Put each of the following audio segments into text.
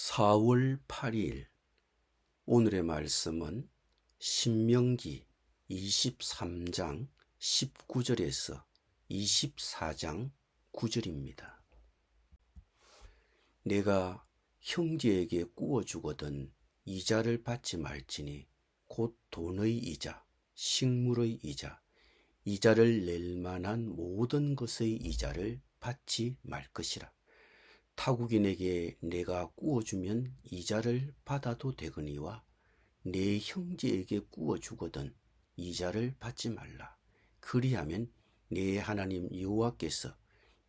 4월 8일 오늘의 말씀은 신명기 23장 19절에서 24장 9절입니다. 내가 형제에게 구워주거든 이자를 받지 말지니 곧 돈의 이자, 식물의 이자, 이자를 낼 만한 모든 것의 이자를 받지 말 것이라. 타국인에게 내가 구워주면 이자를 받아도 되거니와 내 형제에게 구워주거든 이자를 받지 말라. 그리하면 내 하나님 여호와께서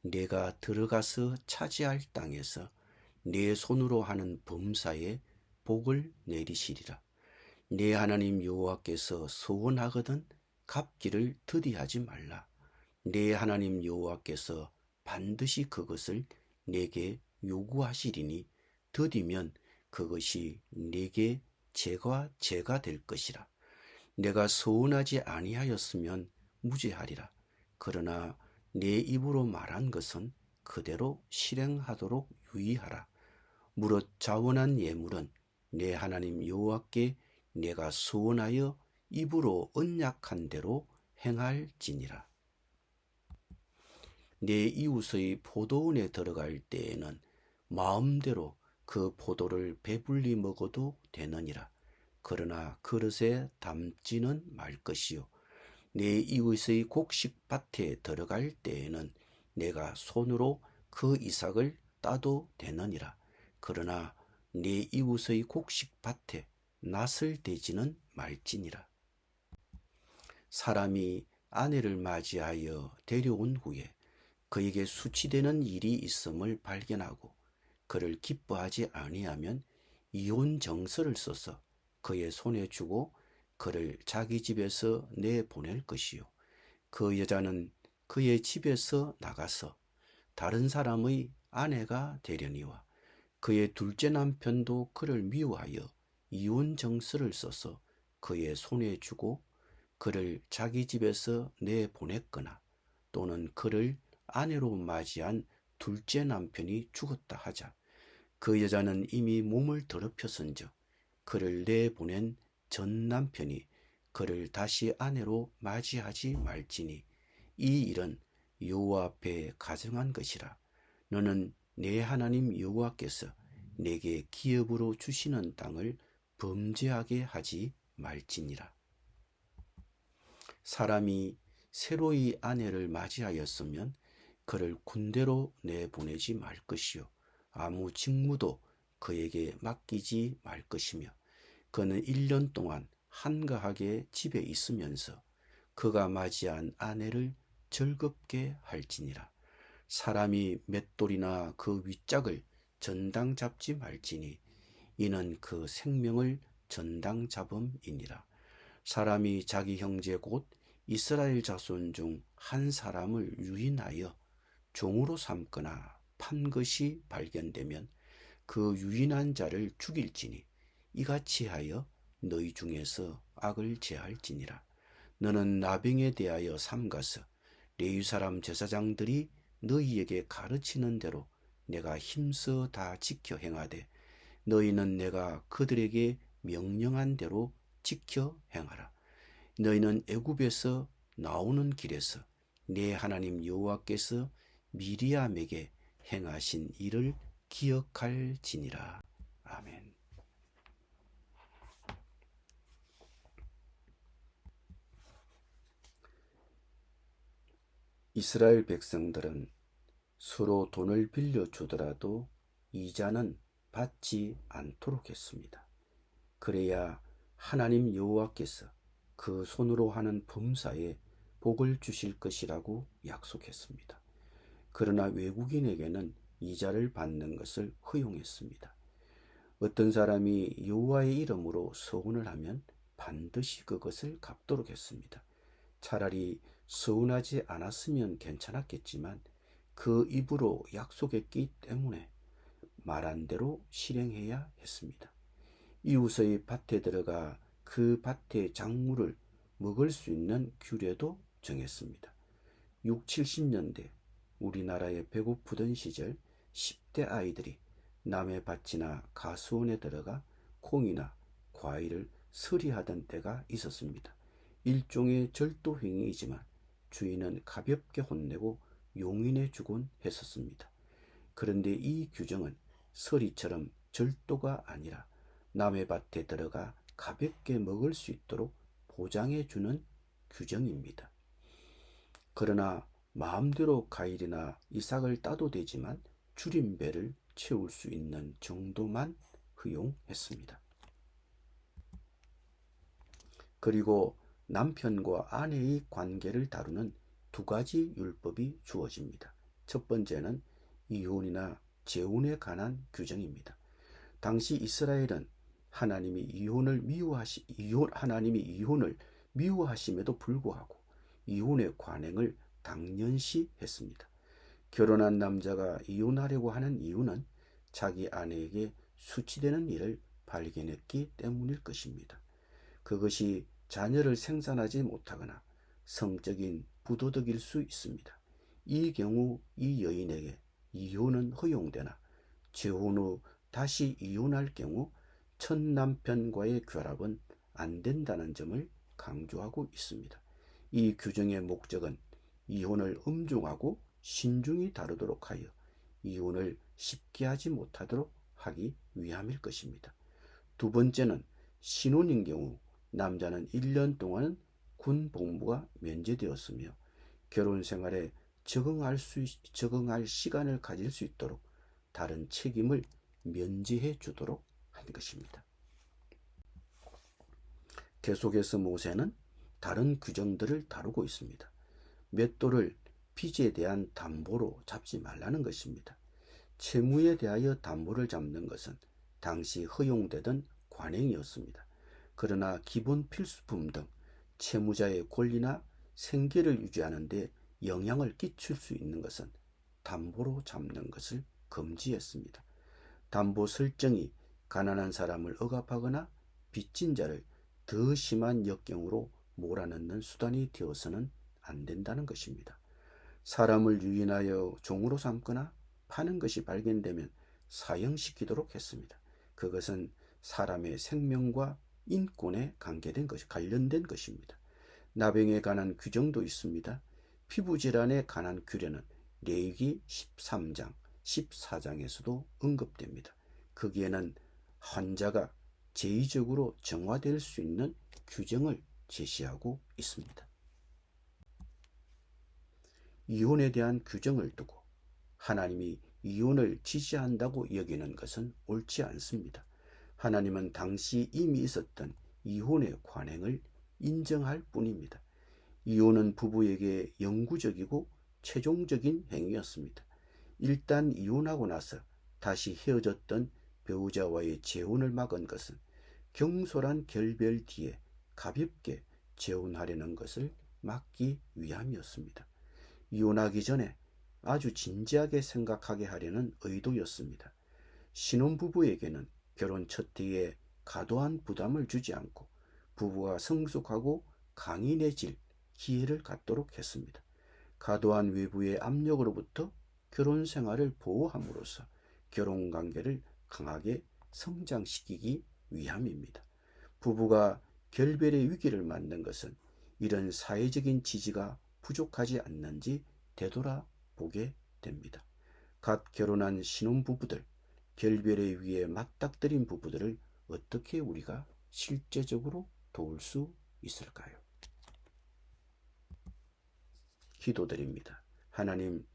내가 들어가서 차지할 땅에서 내 손으로 하는 범사에 복을 내리시리라. 내 하나님 여호와께서 서원하거든 갚기를 더디하지 말라. 내 하나님 여호와께서 반드시 그것을 내게 요구하시리니 더디면 그것이 내게 죄가 될 것이라. 내가 서운하지 아니하였으면 무죄하리라. 그러나 내 입으로 말한 것은 그대로 실행하도록 유의하라. 무릇 자원한 예물은 내 하나님 여호와께 내가 서원하여 입으로 언약한 대로 행할지니라. 내 이웃의 포도원에 들어갈 때에는 마음대로 그 포도를 배불리 먹어도 되느니라. 그러나 그릇에 담지는 말 것이요. 내 이웃의 곡식밭에 들어갈 때에는 내가 손으로 그 이삭을 따도 되느니라. 그러나 내 이웃의 곡식밭에 낫을 대지는 말지니라. 사람이 아내를 맞이하여 데려온 후에 그에게 수치되는 일이 있음을 발견하고 그를 기뻐하지 아니하면 이혼 정서를 써서 그의 손에 주고 그를 자기 집에서 내보낼 것이요. 그 여자는 그의 집에서 나가서 다른 사람의 아내가 되려니와 그의 둘째 남편도 그를 미워하여 이혼 정서를 써서 그의 손에 주고 그를 자기 집에서 내보냈거나 또는 그를 아내로 맞이한 둘째 남편이 죽었다 하자 그 여자는 이미 몸을 더럽혔은즉 그를 내보낸 전 남편이 그를 다시 아내로 맞이하지 말지니 이 일은 여호와 앞에 가증한 것이라. 너는 내 하나님 여호와께서 내게 기업으로 주시는 땅을 범죄하게 하지 말지니라. 사람이 새로이 아내를 맞이하였으면 그를 군대로 내보내지 말 것이요. 아무 직무도 그에게 맡기지 말 것이며 그는 1년 동안 한가하게 집에 있으면서 그가 맞이한 아내를 즐겁게 할지니라. 사람이 맷돌이나 그 윗짝을 전당 잡지 말지니 이는 그 생명을 전당 잡음이니라. 사람이 자기 형제 곧 이스라엘 자손 중 한 사람을 유인하여 종으로 삼거나 판 것이 발견되면 그 유인한 자를 죽일지니 이같이 하여 너희 중에서 악을 제할지니라. 너는 나병에 대하여 삼가서 레위 사람 제사장들이 너희에게 가르치는 대로 내가 힘써 다 지켜 행하되 너희는 내가 그들에게 명령한 대로 지켜 행하라. 너희는 애굽에서 나오는 길에서 내 하나님 여호와께서 미리암에게 행하신 일을 기억할지니라. 아멘. 이스라엘 백성들은 서로 돈을 빌려주더라도 이자는 받지 않도록 했습니다. 그래야 하나님 여호와께서 그 손으로 하는 범사에 복을 주실 것이라고 약속했습니다. 그러나 외국인에게는 이자를 받는 것을 허용했습니다. 어떤 사람이 여호와의 이름으로 서원을 하면 반드시 그것을 갚도록 했습니다. 차라리 서운하지 않았으면 괜찮았겠지만 그 입으로 약속했기 때문에 말한 대로 실행해야 했습니다. 이웃의 밭에 들어가 그 밭의 작물을 먹을 수 있는 규례도 정했습니다. 60, 70년대 우리나라에 배고프던 시절 10대 아이들이 남의 밭이나 가수원에 들어가 콩이나 과일을 서리하던 때가 있었습니다. 일종의 절도 행위이지만 주인은 가볍게 혼내고 용인해 주곤 했었습니다. 그런데 이 규정은 서리처럼 절도가 아니라 남의 밭에 들어가 가볍게 먹을 수 있도록 보장해 주는 규정입니다. 그러나 마음대로 과일이나 이삭을 따도 되지만 줄인 배를 채울 수 있는 정도만 허용했습니다. 그리고 남편과 아내의 관계를 다루는 두 가지 율법이 주어집니다. 첫 번째는 이혼이나 재혼에 관한 규정입니다. 당시 이스라엘은 하나님이 이혼을 미워하심에도 불구하고 이혼의 관행을 당연시 했습니다. 결혼한 남자가 이혼하려고 하는 이유는 자기 아내에게 수치되는 일을 발견했기 때문일 것입니다. 그것이 자녀를 생산하지 못하거나 성적인 부도덕일 수 있습니다. 이 경우 이 여인에게 이혼은 허용되나 재혼 후 다시 이혼할 경우 첫 남편과의 결합은 안 된다는 점을 강조하고 있습니다. 이 규정의 목적은 이혼을 엄중하고 신중히 다루도록 하여 이혼을 쉽게 하지 못하도록 하기 위함일 것입니다. 두 번째는 신혼인 경우 남자는 1년 동안은 군 복무가 면제되었으며 결혼 생활에 적응할 시간을 가질 수 있도록 다른 책임을 면제해 주도록 한 것입니다. 계속해서 모세는 다른 규정들을 다루고 있습니다. 맷돌을 빚에 대한 담보로 잡지 말라는 것입니다. 채무에 대하여 담보를 잡는 것은 당시 허용되던 관행이었습니다. 그러나 기본 필수품 등 채무자의 권리나 생계를 유지하는 데 영향을 끼칠 수 있는 것은 담보로 잡는 것을 금지했습니다. 담보 설정이 가난한 사람을 억압하거나 빚진 자를 더 심한 역경으로 몰아넣는 수단이 되어서는 안 된다는 것입니다. 사람을 유인하여 종으로 삼거나 파는 것이 발견되면 사형시키도록 했습니다. 그것은 사람의 생명과 인권에 관련된 것입니다. 나병에 관한 규정도 있습니다. 피부질환에 관한 규례는 레위기 13장, 14장에서도 언급됩니다. 거기에는 환자가 제의적으로 정화될 수 있는 규정을 제시하고 있습니다. 이혼에 대한 규정을 두고 하나님이 이혼을 지지한다고 여기는 것은 옳지 않습니다. 하나님은 당시 이미 있었던 이혼의 관행을 인정할 뿐입니다. 이혼은 부부에게 영구적이고 최종적인 행위였습니다. 일단 이혼하고 나서 다시 헤어졌던 배우자와의 재혼을 막은 것은 경솔한 결별 뒤에 가볍게 재혼하려는 것을 막기 위함이었습니다. 이혼하기 전에 아주 진지하게 생각하게 하려는 의도였습니다. 신혼부부에게는 결혼 첫 해에 과도한 부담을 주지 않고 부부가 성숙하고 강인해질 기회를 갖도록 했습니다. 과도한 외부의 압력으로부터 결혼 생활을 보호함으로써 결혼관계를 강하게 성장시키기 위함입니다. 부부가 결별의 위기를 맞는 것은 이런 사회적인 지지가 부족하지 않는지 되돌아보게 됩니다. 갓 결혼한 신혼부부들, 결별의 위에 맞닥뜨린 부부들을 어떻게 우리가 실제적으로 도울 수 있을까요? 기도드립니다. 하나님,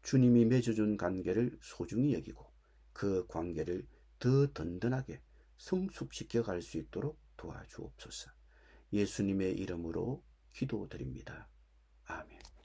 주님이 맺어준 관계를 소중히 여기고 그 관계를 더 든든하게 성숙시켜 갈 수 있도록 도와주옵소서. 예수님의 이름으로 기도드립니다. 아멘.